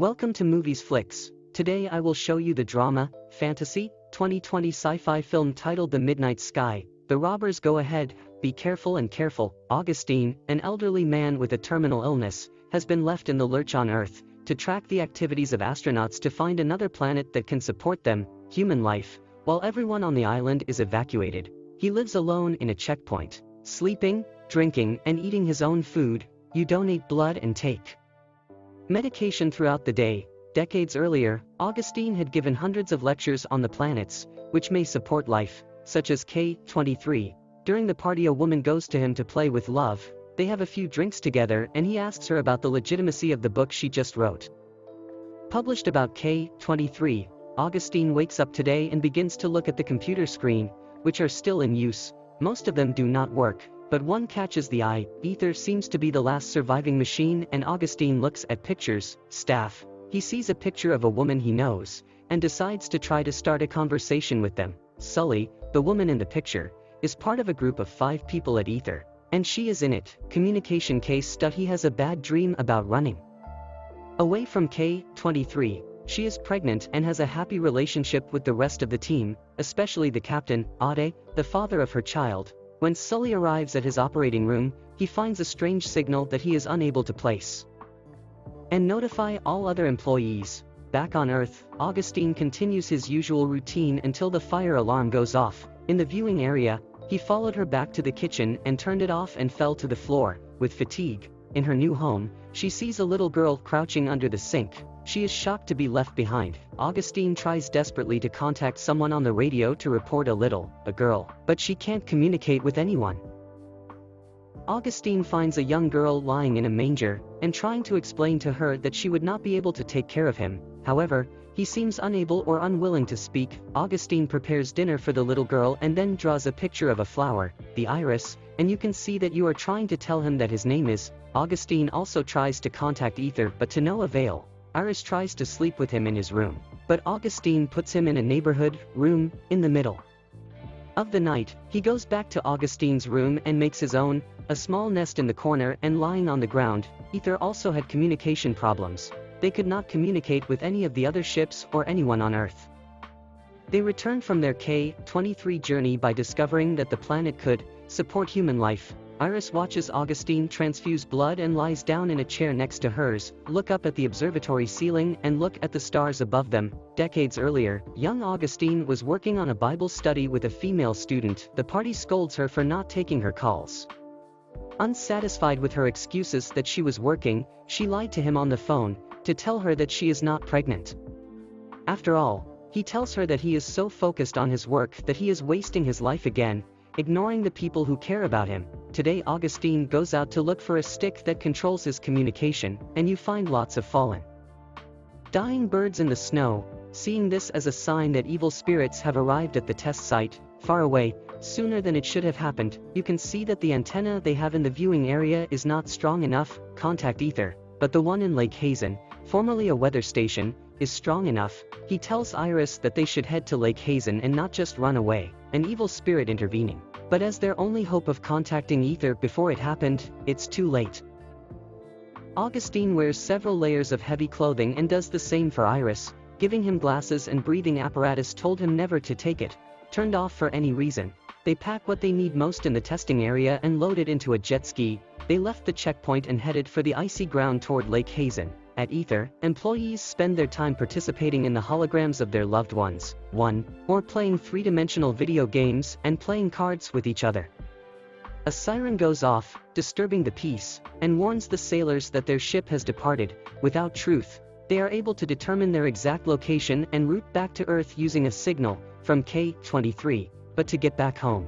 Welcome to Moviesflics. Today I will show you the drama, fantasy, 2020 sci-fi film titled The Midnight Sky. The robbers go ahead, be careful and careful. Augustine, an elderly man with a terminal illness, has been left in the lurch on Earth to track the activities of astronauts to find another planet that can support them, human life, while everyone on the island is evacuated. He lives alone in a checkpoint, sleeping, drinking, and eating his own food. You donate blood and take medication throughout the day. Decades earlier, Augustine had given hundreds of lectures on the planets, which may support life, such as K23. During the party, a woman goes to him to play with love. They have a few drinks together and he asks her about the legitimacy of the book she just wrote. Published about K23, Augustine wakes up today and begins to look at the computer screen, which are still in use. Most of them do not work, but one catches the eye. Ether seems to be the last surviving machine, and Augustine looks at pictures, staff. He sees a picture of a woman he knows, and decides to try to start a conversation with them. Sully, the woman in the picture, is part of a group of 5 people at Ether, and she is in it. Communication case study. He has a bad dream about running away from K23. She is pregnant and has a happy relationship with the rest of the team, especially the captain, Ade, the father of her child. When Sully arrives at his operating room, he finds a strange signal that he is unable to place and notify all other employees. Back on Earth, Augustine continues his usual routine until the fire alarm goes off. In the viewing area, he followed her back to the kitchen and turned it off and fell to the floor, with fatigue. In her new home, she sees a little girl crouching under the sink. She is shocked to be left behind. Augustine tries desperately to contact someone on the radio to report a girl, but she can't communicate with anyone. Augustine finds a young girl lying in a manger, and trying to explain to her that she would not be able to take care of him. However, he seems unable or unwilling to speak. Augustine prepares dinner for the little girl and then draws a picture of a flower, the iris, and you can see that you are trying to tell him that his name is. Augustine also tries to contact Ether, but to no avail. Iris tries to sleep with him in his room, but Augustine puts him in a neighborhood room in the middle of the night. He goes back to Augustine's room and makes his own, a small nest in the corner and lying on the ground. Ether also had communication problems. They could not communicate with any of the other ships or anyone on Earth. They returned from their K23 journey by discovering that the planet could support human life. Iris watches Augustine transfuse blood and lies down in a chair next to hers. Look up at the observatory ceiling and look at the stars above them. Decades earlier, young Augustine was working on a Bible study with a female student. The party scolds her for not taking her calls. Unsatisfied with her excuses that she was working, she lied to him on the phone to tell her that she is not pregnant. After all, he tells her that he is so focused on his work that he is wasting his life again, ignoring the people who care about him. Today Augustine goes out to look for a stick that controls his communication, and you find lots of fallen, dying birds in the snow. Seeing this as a sign that evil spirits have arrived at the test site, far away, sooner than it should have happened. You can see that the antenna they have in the viewing area is not strong enough. Contact Ether, but the one in Lake Hazen, formerly a weather station, is strong enough. He tells Iris that they should head to Lake Hazen and not just run away, an evil spirit intervening. But as their only hope of contacting Ether before it happened, it's too late. Augustine wears several layers of heavy clothing and does the same for Iris. Giving him glasses and breathing apparatus told him never to take it, turned off for any reason. They pack what they need most in the testing area and load it into a jet ski. They left the checkpoint and headed for the icy ground toward Lake Hazen. At Ether, employees spend their time participating in the holograms of their loved ones, or playing 3-dimensional video games and playing cards with each other. A siren goes off, disturbing the peace, and warns the sailors that their ship has departed. Without truth, they are able to determine their exact location and route back to Earth using a signal from K23, but to get back home,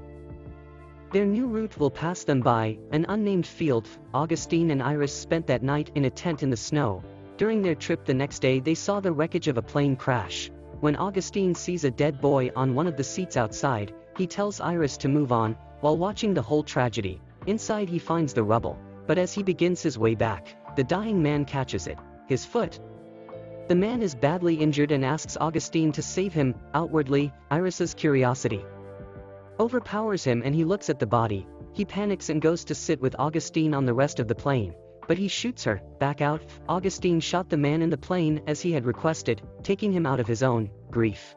their new route will pass them by an unnamed field. Augustine and Iris spent that night in a tent in the snow. During their trip the next day they saw the wreckage of a plane crash. When Augustine sees a dead boy on one of the seats outside, he tells Iris to move on, while watching the whole tragedy. Inside he finds the rubble, but as he begins his way back, the dying man catches it, his foot. The man is badly injured and asks Augustine to save him. Outwardly, Iris's curiosity overpowers him and he looks at the body. He panics and goes to sit with Augustine on the rest of the plane. but he shoots her back out. Augustine shot the man in the plane as he had requested, taking him out of his own grief.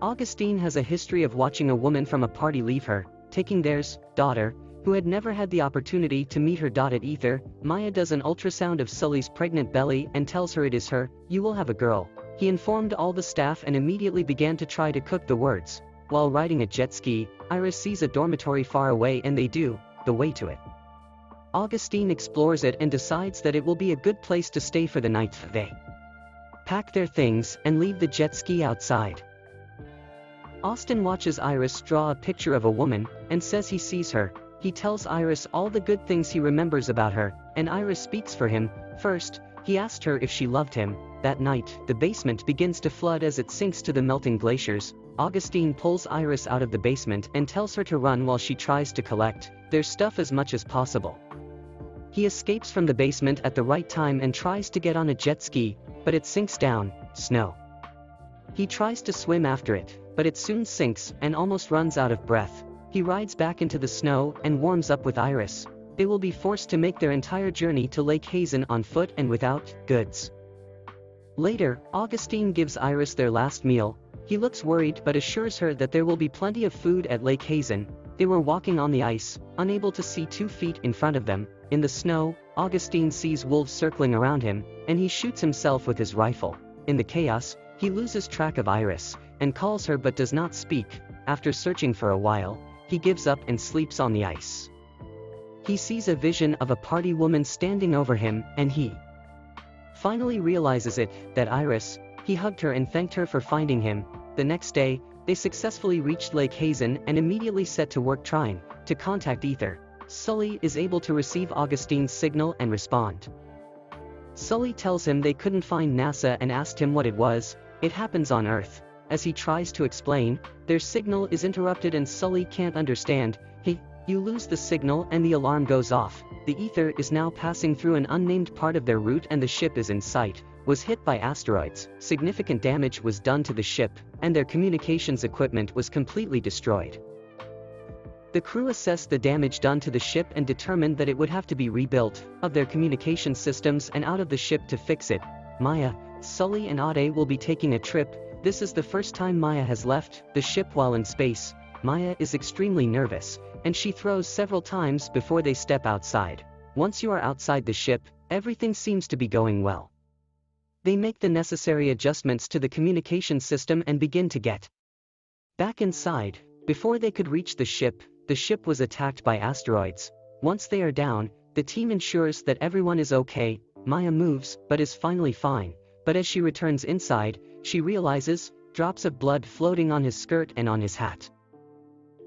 Augustine has a history of watching a woman from a party leave her, taking theirs daughter, who had never had the opportunity to meet her dotted ether. Maya does an ultrasound of Sully's pregnant belly and tells her it is her. "You will have a girl." He informed all the staff and immediately began to try to cook the words. While riding a jet ski, Iris sees a dormitory far away and they do the way to it. Augustine explores it and decides that it will be a good place to stay for the night. They pack their things and leave the jet ski outside. Austin watches Iris draw a picture of a woman and says he sees her. He tells Iris all the good things he remembers about her, and Iris speaks for him. First, he asked her if she loved him. That night, the basement begins to flood as it sinks to the melting glaciers. Augustine pulls Iris out of the basement and tells her to run while she tries to collect their stuff as much as possible. He escapes from the basement at the right time and tries to get on a jet ski, but it sinks down, snow. He tries to swim after it, but it soon sinks and almost runs out of breath. He rides back into the snow and warms up with Iris. They will be forced to make their entire journey to Lake Hazen on foot and without goods. Later, Augustine gives Iris their last meal. He looks worried but assures her that there will be plenty of food at Lake Hazen. They were walking on the ice, unable to see 2 feet in front of them. In the snow, Augustine sees wolves circling around him, and he shoots himself with his rifle. In the chaos, he loses track of Iris, and calls her but does not speak. After searching for a while, he gives up and sleeps on the ice. He sees a vision of a party woman standing over him, and he finally realizes that Iris. He hugged her and thanked her for finding him. The next day, they successfully reached Lake Hazen and immediately set to work trying to contact Ether. Sully is able to receive Augustine's signal and respond. Sully tells him they couldn't find NASA and asked him what it was. It happens on Earth. As he tries to explain, their signal is interrupted and Sully can't understand. You lose the signal and the alarm goes off. The ether is now passing through an unnamed part of their route and the ship is in sight. Was hit by asteroids. Significant damage was done to the ship, and their communications equipment was completely destroyed. The crew assessed the damage done to the ship and determined that it would have to be rebuilt of their communication systems and out of the ship to fix it. Maya, Sully and Ade will be taking a trip. This is the first time Maya has left the ship while in space. Maya is extremely nervous, and she throws several times before they step outside. Once you are outside the ship, everything seems to be going well. They make the necessary adjustments to the communication system and begin to get back inside. Before they could reach the ship was attacked by asteroids. Once they are down, the team ensures that everyone is okay. Maya moves, but is finally fine. But as she returns inside, she realizes drops of blood floating on his skirt and on his hat.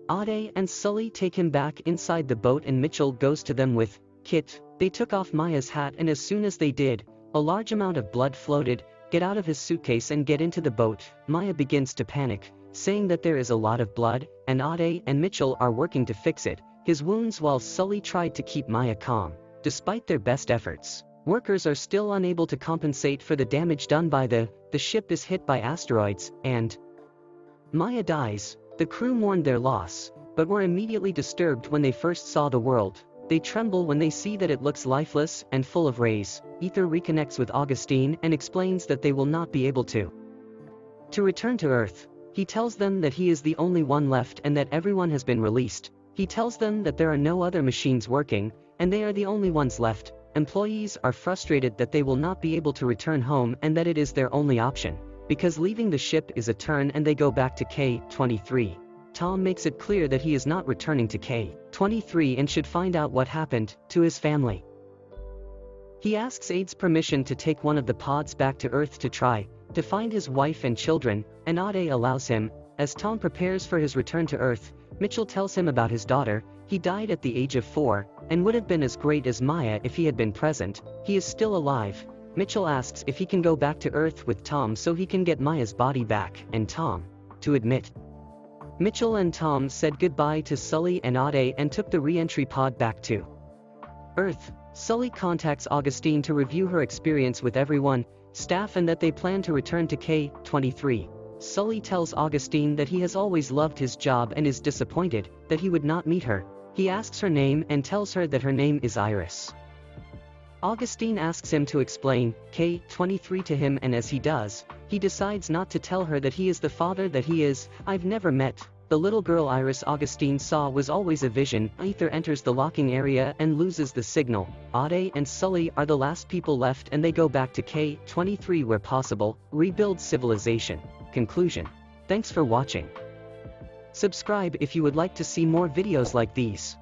Ade and Sully take him back inside the boat and Mitchell goes to them with Kit. They took off Maya's hat and as soon as they did, a large amount of blood floated. Get out of his suitcase and get into the boat. Maya begins to panic, saying that there is a lot of blood, and Ade and Mitchell are working to fix his wounds while Sully tried to keep Maya calm. Despite their best efforts, workers are still unable to compensate for the damage done by the ship is hit by asteroids, and Maya dies. The crew mourned their loss, but were immediately disturbed when they first saw the world. They tremble when they see that it looks lifeless and full of rays. Ether reconnects with Augustine and explains that they will not be able to return to Earth. He tells them that he is the only one left and that everyone has been released. He tells them that there are no other machines working, and they are the only ones left. Employees are frustrated that they will not be able to return home and that it is their only option, because leaving the ship is a turn and they go back to K-23. Tom makes it clear that he is not returning to K-23 and should find out what happened to his family. He asks Ade's permission to take one of the pods back to Earth to try to find his wife and children, and Ade allows him. As Tom prepares for his return to Earth, Mitchell tells him about his daughter. He died at the age of 4, and would have been as great as Maya if he had been present. He is still alive. Mitchell asks if he can go back to Earth with Tom so he can get Maya's body back, and Tom to admit. Mitchell and Tom said goodbye to Sully and Ade and took the re-entry pod back to Earth. Sully contacts Augustine to review her experience with everyone, staff, and that they plan to return to K-23. Sully tells Augustine that he has always loved his job and is disappointed that he would not meet her. He asks her name and tells her that her name is Iris. Augustine asks him to explain K23 to him, and as he does, he decides not to tell her that he is the father that he is. I've never met. The little girl Iris Augustine saw was always a vision. Ether enters the locking area and loses the signal. Ade and Sully are the last people left, and they go back to K23 where possible, rebuild civilization. Conclusion. Thanks for watching. Subscribe if you would like to see more videos like these.